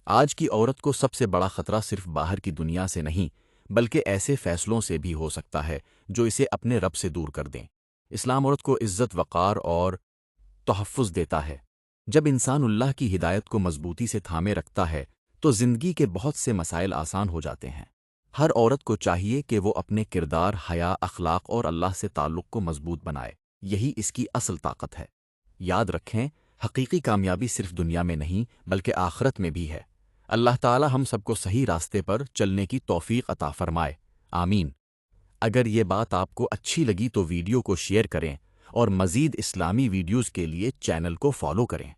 آج کی عورت کو سب سے بڑا خطرہ صرف باہر کی دنیا سے نہیں بلکہ ایسے فیصلوں سے بھی ہو سکتا ہے جو اسے اپنے رب سے دور کر دیں۔ اسلام عورت کو عزت، وقار اور تحفظ دیتا ہے۔ جب انسان اللہ کی ہدایت کو مضبوطی سے تھامے رکھتا ہے تو زندگی کے بہت سے مسائل آسان ہو جاتے ہیں۔ ہر عورت کو چاہیے کہ وہ اپنے کردار، حیا، اخلاق اور اللہ سے تعلق کو مضبوط بنائے۔ یہی اس کی اصل طاقت ہے۔ یاد رکھیں، حقیقی کامیابی صرف دنیا میں نہیں بلکہ آخرت میں بھی ہے۔ اللہ تعالی ہم سب کو صحیح راستے پر چلنے کی توفیق عطا فرمائے، آمین۔ اگر یہ بات آپ کو اچھی لگی تو ویڈیو کو شیئر کریں اور مزید اسلامی ویڈیوز کے لیے چینل کو فالو کریں۔